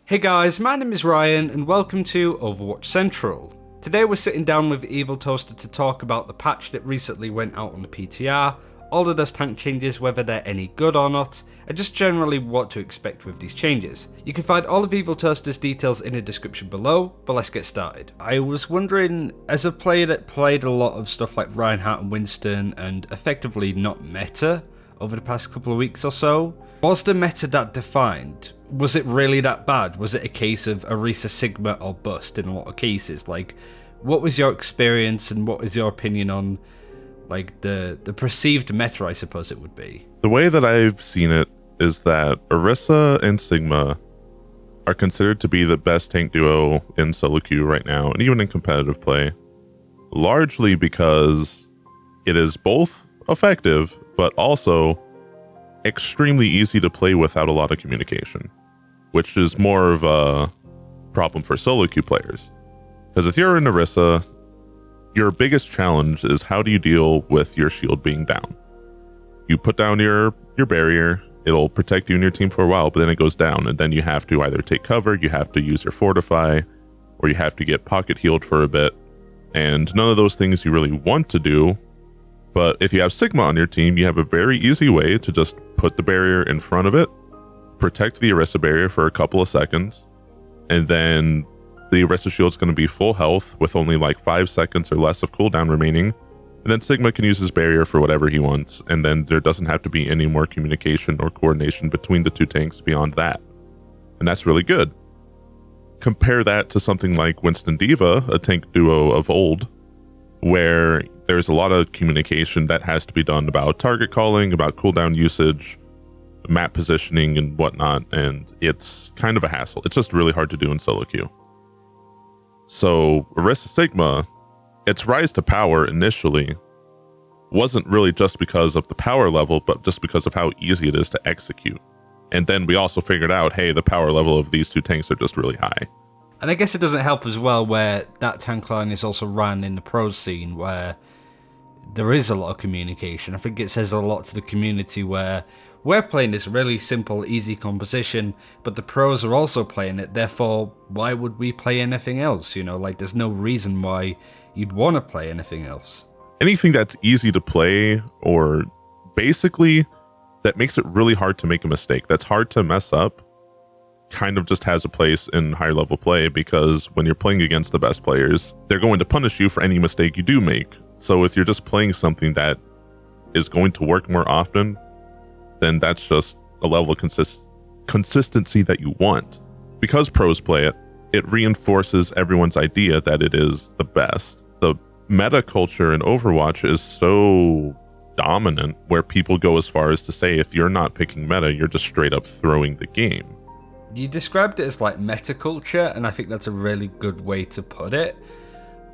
Hey guys, my name is Ryan and welcome to Overwatch Central. Today we're sitting down with Eviltoaster to talk about the patch that recently went out on the PTR, all of those tank changes, whether they're any good or not, and just generally what to expect with these changes. You can find all of Eviltoaster's details in the description below, but let's get started. I was wondering, as a player that played a lot of stuff like Reinhardt and Winston and effectively not meta over the past couple of weeks or so, was the meta that defined? Was it really that bad? Was it a case of Orisa Sigma or bust in a lot of cases? Like, what was your experience and what was your opinion on like the perceived meta, I suppose it would be? The way that I've seen it is that Orisa and Sigma are considered to be the best tank duo in solo queue right now, and even in competitive play, largely because it is both effective, but also extremely easy to play without a lot of communication, which is more of a problem for solo queue players. Because if you're in Orisa, your biggest challenge is how do you deal with your shield being down? You put down your barrier, it'll protect you and your team for a while, but then it goes down, and then you have to either take cover, you have to use your fortify, or you have to get pocket healed for a bit. And none of those things you really want to do. But if you have Sigma on your team, you have a very easy way to just put the barrier in front of it, protect the Orisa barrier for a couple of seconds, and then the Orisa shield's going to be full health with only like 5 seconds or less of cooldown remaining. And then Sigma can use his barrier for whatever he wants, and then there doesn't have to be any more communication or coordination between the two tanks beyond that. And that's really good. Compare that to something like Winston Dva, a tank duo of old, where there's a lot of communication that has to be done about target calling, about cooldown usage, map positioning, and whatnot, and it's kind of a hassle. It's just really hard to do in solo queue. So Orisa Sigma, its rise to power initially wasn't really just because of the power level, but just because of how easy it is to execute. And then we also figured out, hey, the power level of these two tanks are just really high. And I guess it doesn't help as well where that tank line is also ran in the pro scene where there is a lot of communication. I think it says a lot to the community where we're playing this really simple, easy composition, but the pros are also playing it. Therefore, why would we play anything else? You know, like there's no reason why you'd want to play anything else. Anything that's easy to play, or basically that makes it really hard to make a mistake, that's hard to mess up, kind of just has a place in higher level play, because when you're playing against the best players, they're going to punish you for any mistake you do make. So if you're just playing something that is going to work more often, then that's just a level of consistency that you want. Because pros play it, it reinforces everyone's idea that it is the best. The meta culture in Overwatch is so dominant where people go as far as to say if you're not picking meta, you're just straight up throwing the game. You described it as like meta culture, and I think that's a really good way to put it.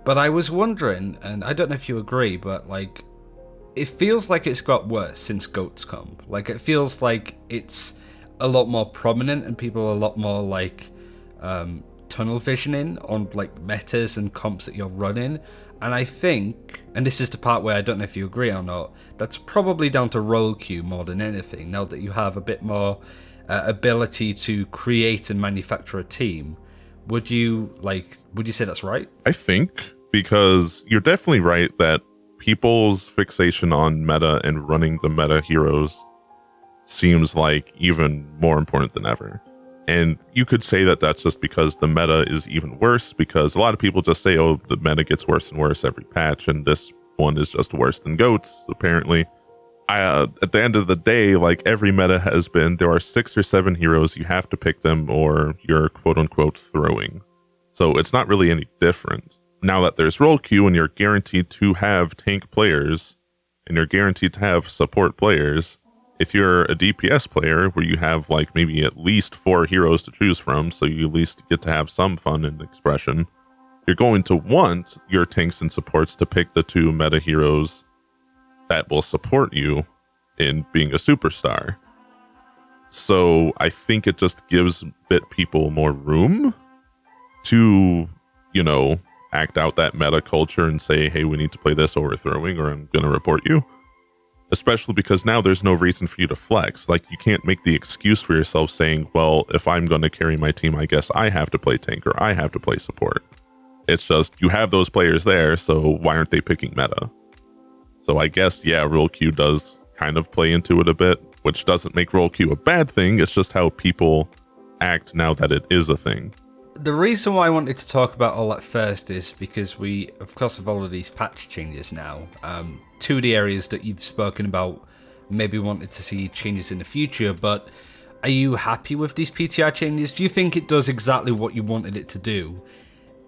But I was wondering, and I don't know if you agree, but like, it feels like it's got worse since GOAT's come. Like, it feels like it's a lot more prominent and people are a lot more like tunnel visioning on like metas and comps that you're running. And I think, and this is the part where I don't know if you agree or not, that's probably down to role queue more than anything. Now that you have a bit more ability to create and manufacture a team, would you say that's right? I think, because you're definitely right that people's fixation on meta and running the meta heroes seems like even more important than ever. And you could say that that's just because the meta is even worse, because a lot of people just say, oh, the meta gets worse and worse every patch, and this one is just worse than GOAT's, apparently. At the end of the day, like every meta has been, there are 6 or 7 heroes, you have to pick them or you're quote-unquote throwing. So it's not really any different. Now that there's role queue and you're guaranteed to have tank players and you're guaranteed to have support players, if you're a DPS player where you have like maybe at least 4 heroes to choose from, so you at least get to have some fun and expression, you're going to want your tanks and supports to pick the 2 meta heroes that will support you in being a superstar. So I think it just gives people more room to, you know, act out that meta culture and say, hey, we need to play this overthrowing or I'm going to report you. especially because now there's no reason for you to flex. Like, you can't make the excuse for yourself saying, well, if I'm going to carry my team, I guess I have to play tank or I have to play support. It's just, you have those players there, so why aren't they picking meta? So I guess, yeah, role queue does kind of play into it a bit, which doesn't make role queue a bad thing. It's just how people act now that it is a thing. The reason why I wanted to talk about all that first is because we, of course, have all of these patch changes now. Two of the areas that you've spoken about, maybe wanted to see changes in the future, but are you happy with these PTR changes? Do you think it does exactly what you wanted it to do?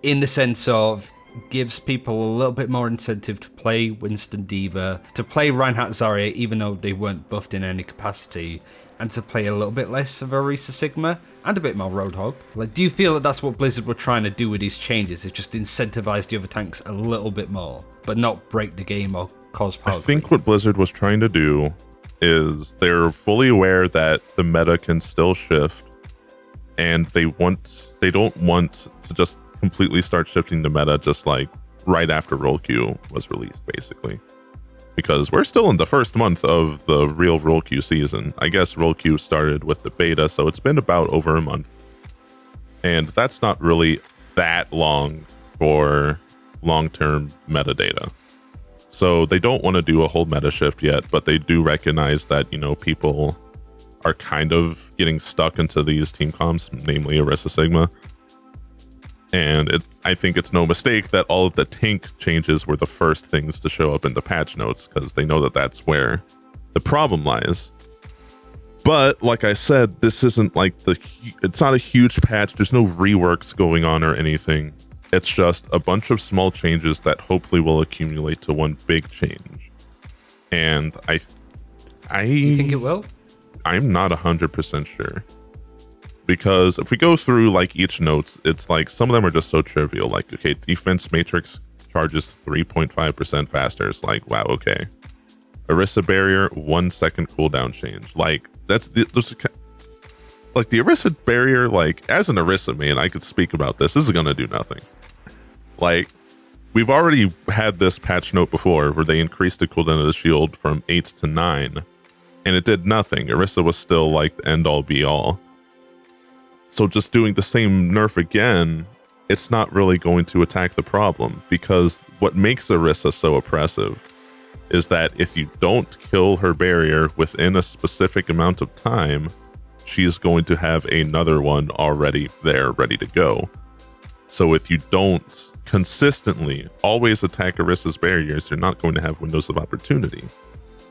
In the sense of, gives people a little bit more incentive to play Winston Dva, to play Reinhardt Zarya even though they weren't buffed in any capacity, and to play a little bit less of Orisa Sigma, and a bit more Roadhog. Like, do you feel that that's what Blizzard were trying to do with these changes? Is just incentivize the other tanks a little bit more, but not break the game or cause power? I think what Blizzard was trying to do is they're fully aware that the meta can still shift, and they don't want to just completely start shifting the meta just like right after role queue was released, basically, because we're still in the first month of the real role queue season. I guess role queue started with the beta, so it's been about over a month, and that's not really that long for long-term metadata. So they don't want to do a whole meta shift yet, but they do recognize that, you know, people are kind of getting stuck into these team comps, namely Orisa Sigma. And I think it's no mistake that all of the tank changes were the first things to show up in the patch notes, because they know that that's where the problem lies. But like I said, this isn't like it's not a huge patch. There's no reworks going on or anything. It's just a bunch of small changes that hopefully will accumulate to one big change. And you think it will? I'm not 100% sure. Because if we go through like each notes, it's like some of them are just so trivial. Like, okay, defense matrix charges 3.5% faster. It's like, wow, okay. Orisa barrier, 1 second cooldown change. Like, like the Orisa barrier, like as an Orisa main, I could speak about this. This is gonna do nothing. Like, we've already had this patch note before where they increased the cooldown of the shield from 8 to 9, and it did nothing. Orisa was still like the end all be all. So just doing the same nerf again, it's not really going to attack the problem, because what makes Orisa so oppressive is that if you don't kill her barrier within a specific amount of time, she's going to have another one already there, ready to go. So if you don't consistently always attack Orisa's barriers, you're not going to have windows of opportunity.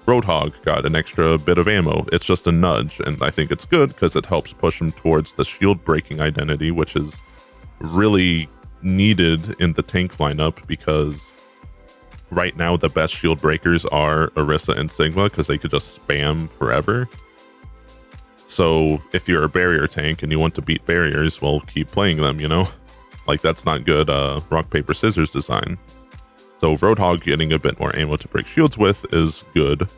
Roadhog got an extra bit of ammo. It's just a nudge, and I think it's good because it helps push him towards the shield breaking identity, which is really needed in the tank lineup, because right now the best shield breakers are Orisa and Sigma, because they could just spam forever. So if you're a barrier tank and you want to beat barriers, well, keep playing them, you know? Like, that's not good rock, paper, scissors design. So Roadhog getting a bit more ammo to break shields with is good.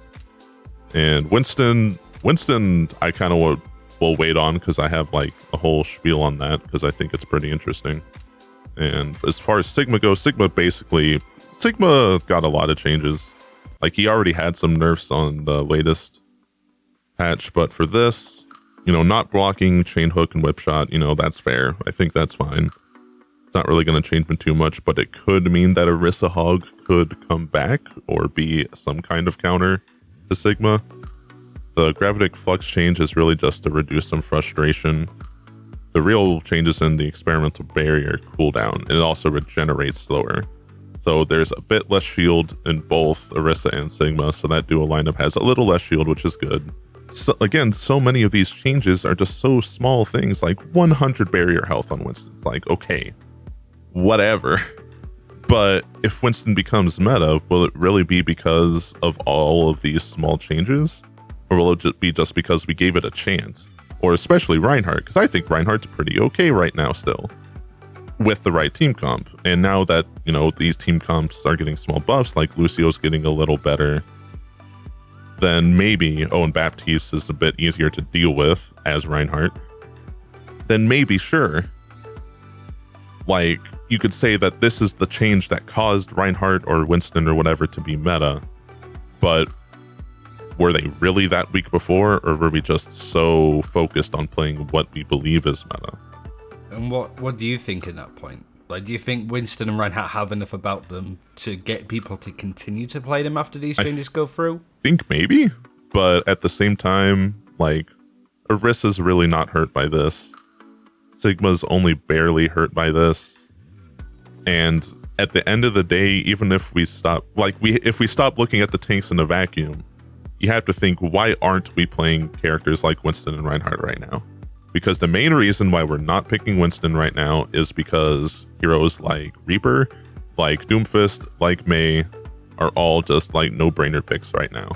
And Winston, I kind of will wait on, because I have like a whole spiel on that, because I think it's pretty interesting. And as far as Sigma goes, Sigma got a lot of changes. Like, he already had some nerfs on the latest patch, but for this, you know, not blocking chain hook and whip shot, you know, that's fair. I think that's fine. Not really going to change me too much, but it could mean that Orisa Hog could come back or be some kind of counter to Sigma. The gravitic flux change is really just to reduce some frustration. The real changes in the experimental barrier cooldown, and it also regenerates slower. So there's a bit less shield in both Orisa and Sigma, so that duo lineup has a little less shield, which is good. So, again, so many of these changes are just so small things, like 100 barrier health on Winston. It's like, okay, whatever. But if Winston becomes meta, will it really be because of all of these small changes? Or will it be just because we gave it a chance? Or especially Reinhardt, because I think Reinhardt's pretty okay right now still, with the right team comp. And now that, you know, these team comps are getting small buffs, like Lucio's getting a little better, then maybe, and Baptiste is a bit easier to deal with as Reinhardt, then maybe, sure. Like, you could say that this is the change that caused Reinhardt or Winston or whatever to be meta, but were they really that weak before, or were we just so focused on playing what we believe is meta? And what do you think at that point? Like, do you think Winston and Reinhardt have enough about them to get people to continue to play them after these changes go through? I think maybe, but at the same time, like, Orisa's really not hurt by this. Sigma's only barely hurt by this. And at the end of the day, even if we stop, if we stop looking at the tanks in a vacuum, you have to think, why aren't we playing characters like Winston and Reinhardt right now? Because the main reason why we're not picking Winston right now is because heroes like Reaper, like Doomfist, like Mei are all just like no-brainer picks right now.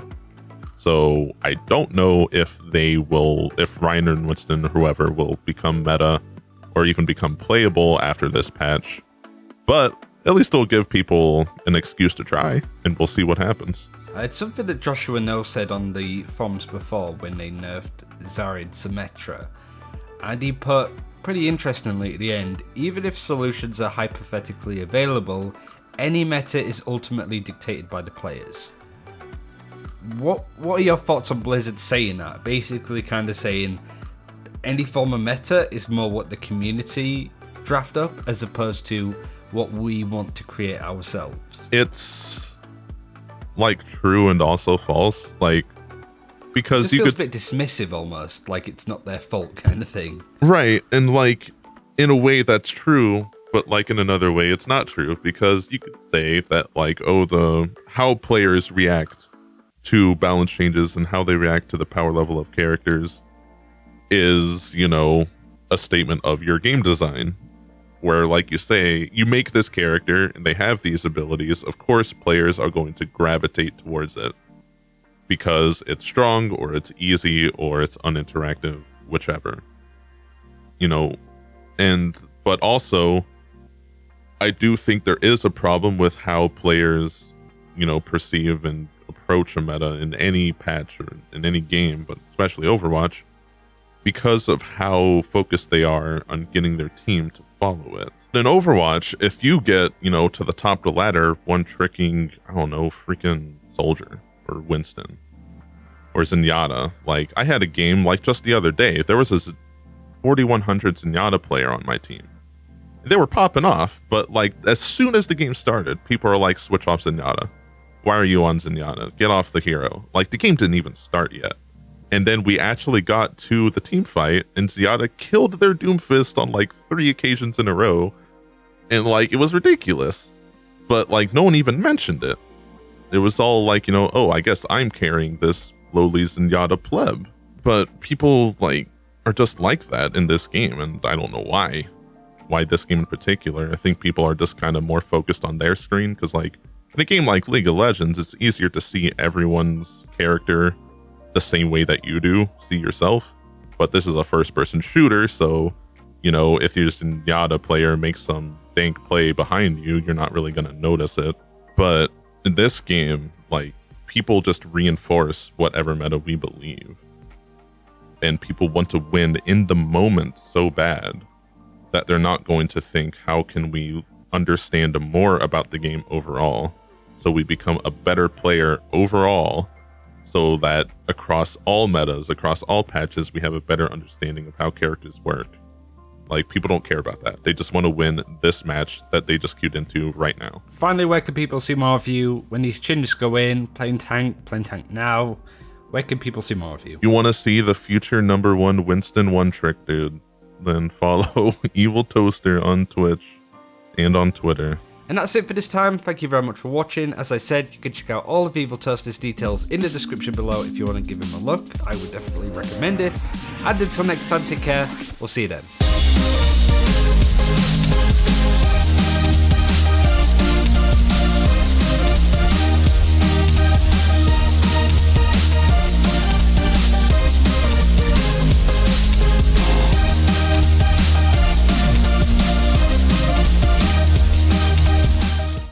So I don't know if Reiner and Winston or whoever will become meta or even become playable after this patch. But at least it'll give people an excuse to try, and we'll see what happens. It's something that Joshua No said on the forums before when they nerfed Zarid Symmetra. And he put, pretty interestingly at the end, even if solutions are hypothetically available, any meta is ultimately dictated by the players. What are your thoughts on Blizzard saying that? Basically kind of saying any form of meta is more what the community draft up as opposed to what we want to create ourselves. It's like true and also false, like, because it feels a bit dismissive almost, like it's not their fault kind of thing. Right, and like in a way that's true, but like in another way it's not true, because you could say that like, how players react to balance changes and how they react to the power level of characters is, a statement of your game design, where, like you say, you make this character and they have these abilities. Of course, players are going to gravitate towards it because it's strong or it's easy or it's uninteractive, whichever, but also I do think there is a problem with how players, perceive and approach a meta in any patch or in any game, but especially Overwatch, because of how focused they are on getting their team to follow it. In Overwatch, if you get, to the top of the ladder, one tricking, freaking Soldier or Winston or Zenyatta. Like, I had a game like just the other day, there was this 4100 Zenyatta player on my team. They were popping off, but like as soon as the game started, people are like, switch off Zenyatta. Why are you on Zenyatta? Get off the hero. Like, the game didn't even start yet. And then we actually got to the team fight, and Zenyatta killed their Doomfist on like 3 occasions in a row. And like, it was ridiculous. But like, no one even mentioned it. It was all like, I guess I'm carrying this lowly Zenyatta pleb. But people like are just like that in this game, and I don't know why. Why this game in particular. I think people are just kind of more focused on their screen, because like, in a game like League of Legends, it's easier to see everyone's character the same way that you do see yourself. But this is a first-person shooter, so, if your Zenyatta player makes some dank play behind you, you're not really going to notice it. But in this game, like, people just reinforce whatever meta we believe. And people want to win in the moment so bad that they're not going to think, how can we understand more about the game overall, so we become a better player overall, so that across all metas, across all patches, we have a better understanding of how characters work. Like, people don't care about that. They just want to win this match that they just queued into right now. Finally, where can people see more of you when these changes go in? Playing tank now. Where can people see more of you? You want to see the future #1 Winston one trick dude? Then follow Eviltoaster on Twitch and on Twitter. And that's it for this time. Thank you very much for watching. As I said, you can check out all of Eviltoaster's details in the description below if you want to give him a look. I would definitely recommend it. And until next time, take care. We'll see you then.